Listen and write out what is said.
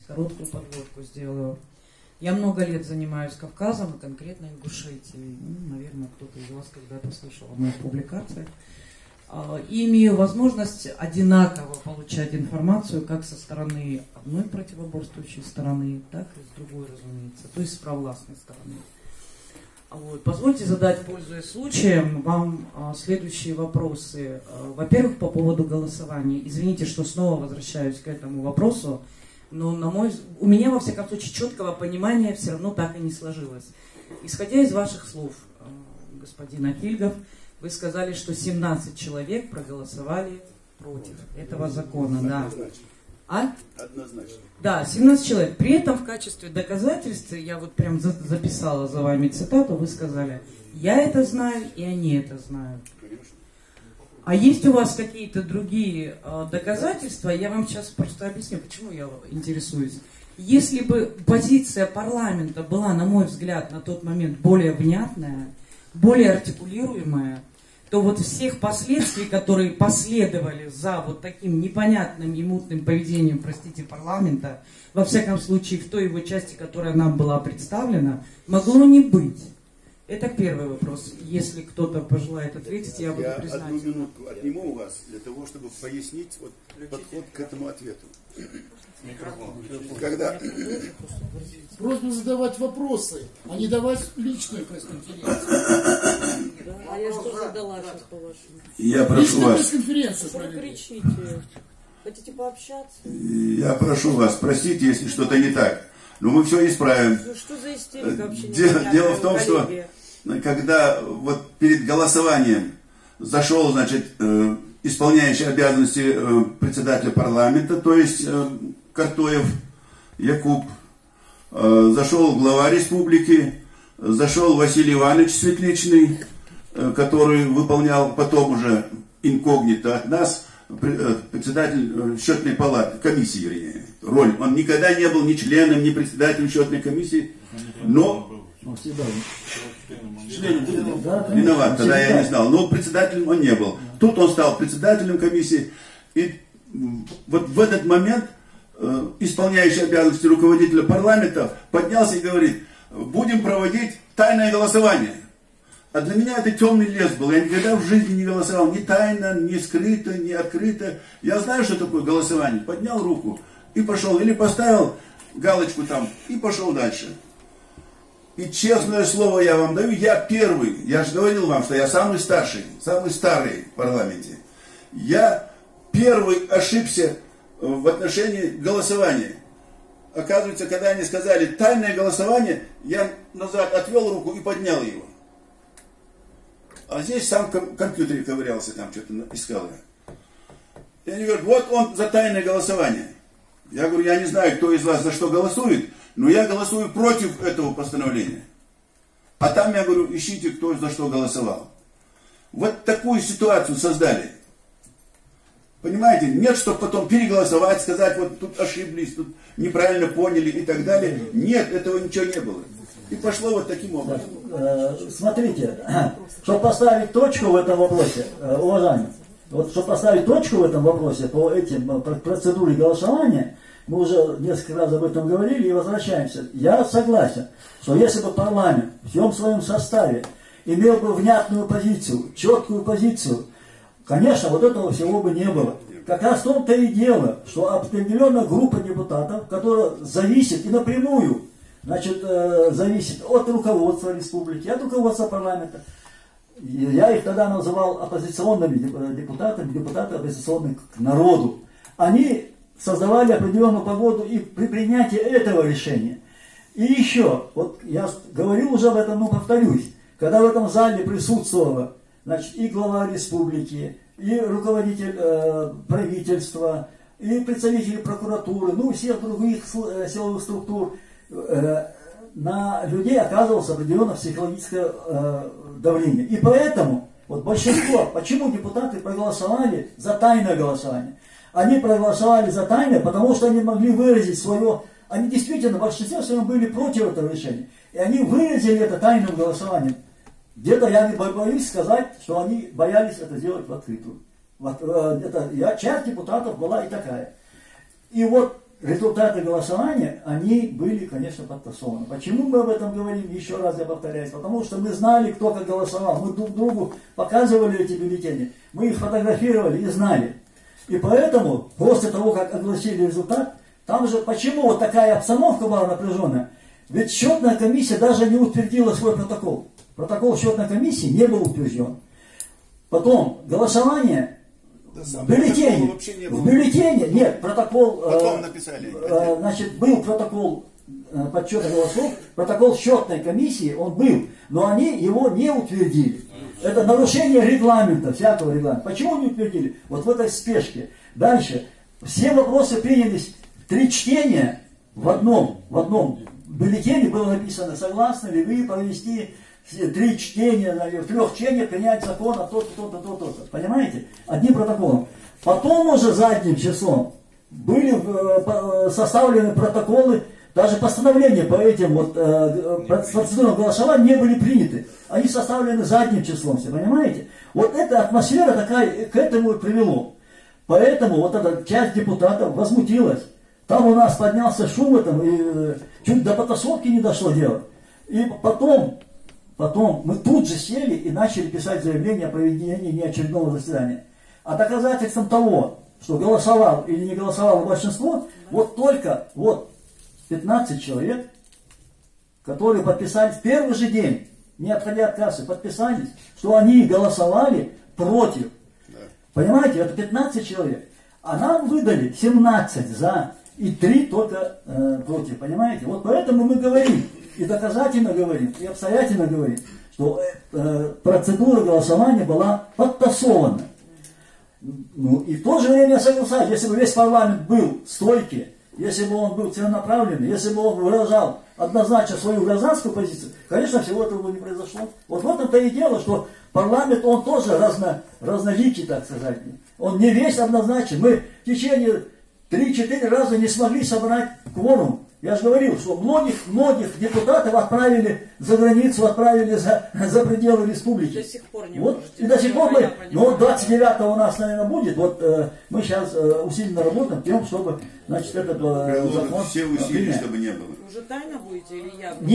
Короткую подводку сделаю. Я много лет занимаюсь Кавказом, и конкретно Ингушетией. Ну, наверное, кто-то из вас когда-то слышал о моих публикациях. И имею возможность одинаково получать информацию как со стороны одной противоборствующей стороны, так и с другой, разумеется, то есть с провластной стороны. Вот. Позвольте задать, пользуясь случаем, вам следующие вопросы. Во-первых, по поводу голосования. Извините, что снова возвращаюсь к этому вопросу, но у меня, во всяком случае, четкого понимания все равно так и не сложилось. Исходя из ваших слов, господин Ахильгов, вы сказали, что 17 человек проголосовали против этого закона. Да. Однозначно. Да, 17 человек. При этом в качестве доказательства, я вот прям записала за вами цитату, вы сказали, я это знаю, и они это знают. Конечно. А есть у вас какие-то другие доказательства? Я вам сейчас просто объясню, почему я интересуюсь. Если бы позиция парламента была, на мой взгляд, на тот момент более внятная, более артикулируемая, то вот всех последствий, которые последовали за вот таким непонятным и мутным поведением, простите, парламента, во всяком случае в той его части, которая нам была представлена, могло не быть. Это первый вопрос. Если кто-то пожелает ответить, я буду признательна. Я одну минутку отниму у вас для того, чтобы пояснить вот подход к этому ответу. Когда... Просьба задавать вопросы, а не давать личную пресс-конференцию. А я что задала сейчас, по-вашему? Я прошу Личная вас. пресс-конференция. Что вы кричите? Хотите пообщаться? Я прошу вас, простите, если что-то не так. Но мы все исправим. Ну что за истерика вообще? Дело в том, что когда вот перед голосованием зашел, значит, исполняющий обязанности председателя парламента, то есть Картоев Якуб, зашел глава республики, зашел Василий Иванович Светличный, который выполнял потом уже инкогнито от нас, председатель счетной палаты, комиссии, вернее, роль. Он никогда не был ни членом, ни председателем счетной комиссии, но... Членом виноват, тогда я не знал. Но председателем он не был. Тут он стал председателем комиссии. И вот в этот момент исполняющий обязанности руководителя парламента поднялся и говорит, будем проводить тайное голосование. А для меня это темный лес был. Я никогда в жизни не голосовал. Ни тайно, ни скрыто, ни открыто. Я знаю, что такое голосование. Поднял руку и пошел. Или поставил галочку там и пошел дальше. И честное слово я вам даю, я первый. Я же говорил вам, что я самый старший, самый старый в парламенте. Я первый ошибся в отношении голосования. Оказывается, когда они сказали тайное голосование, я назад отвел руку и поднял его. А здесь сам в компьютере ковырялся, там что-то искал я. И они говорят, вот он за тайное голосование. Я говорю, я не знаю, кто из вас за что голосует, но я голосую против этого постановления. А там, я говорю, ищите, кто за что голосовал. Вот такую ситуацию создали. Понимаете, нет, чтобы потом переголосовать, сказать, вот тут ошиблись, тут неправильно поняли и так далее. Нет, этого ничего не было. И пошло вот таким образом. Смотрите, чтобы поставить точку в этом вопросе, уважаемые, вот чтобы поставить точку в этом вопросе по этим процедуре голосования, мы уже несколько раз об этом говорили и возвращаемся. Я согласен, что если бы парламент в всем своем составе имел бы внятную позицию, четкую позицию, конечно, вот этого всего бы не было. Как раз в том-то и дело, что определенная группа депутатов, которая зависит и напрямую, значит, зависит от руководства республики, от руководства парламента. Я их тогда называл оппозиционными депутатами, депутаты оппозиционные к народу. Они создавали определенную погоду и при принятии этого решения. И еще, вот я говорил уже об этом, но повторюсь, когда в этом зале присутствовала, значит, и глава республики, и руководитель правительства, и представители прокуратуры, ну и всех других силовых структур, на людей оказывалось определенное психологическое давление. И поэтому вот большинство, почему депутаты проголосовали за тайное голосование? Они проголосовали за тайное, потому что они могли выразить свое... Они действительно в большинстве своем были против этого решения. И они выразили это тайным голосованием. Где-то я не боюсь сказать, что они боялись это сделать в открытую. Часть депутатов была и такая. И вот результаты голосования, они были, конечно, подтасованы. Почему мы об этом говорим? Еще раз я повторяюсь. Потому что мы знали, кто как голосовал. Мы друг другу показывали эти бюллетени. Мы их фотографировали и знали. И поэтому, после того, как огласили результат, там же, почему вот такая обстановка была напряженная? Ведь счетная комиссия даже не утвердила свой протокол. Протокол счетной комиссии не был утвержден. Потом голосование, в бюллетене, нет, протокол, потом написали. Значит, был протокол подсчета голосов, протокол счетной комиссии, он был, но они его не утвердили. Это нарушение регламента, всякого регламента. Почему не утвердили? Вот в этой спешке. Дальше. Все вопросы принялись, 3 чтения в одном бюллетене было написано, согласны ли вы провести 3 чтения, в 3 чтениях принять закон о то-то, то-то, то-то. Понимаете? Одним протоколом. Потом уже задним числом были составлены протоколы, даже постановления по этим вот процедурам голосования не были приняты. Они составлены задним числом, все понимаете? Вот эта атмосфера такая к этому и привело. Поэтому вот эта часть депутатов возмутилась. Там у нас поднялся шум этом, и чуть до потасовки не дошло дело. И потом мы тут же сели и начали писать заявление о проведении неочередного заседания. А доказательством того, что голосовал или не голосовало большинство, вот только 15 человек, которые подписались в первый же день, не отходя от кассы, подписались, что они голосовали против. Понимаете, это 15 человек. А нам выдали 17 за и 3 только против. Понимаете? Вот поэтому мы говорим, и доказательно говорим, и обстоятельно говорим, что процедура голосования была подтасована. Ну, и в то же время я согласен, если бы весь парламент был стойкий, если бы он был целенаправленный, если бы он выражал однозначно свою гражданскую позицию, конечно, всего этого бы не произошло. Вот в этом-то и дело, что парламент, он тоже разноликий, так сказать. Он не весь однозначен. Мы в течение 3-4 раза не смогли собрать кворум. Я же говорил, что многих депутатов отправили за границу, отправили за пределы республики. До сих пор не вот, можете. и до сих пор мы, ну 29-го у нас, наверное, будет. Вот мы сейчас усиленно работаем тем, чтобы, значит, этот закон все усилия, чтобы не было. Уже тайно будете или явно?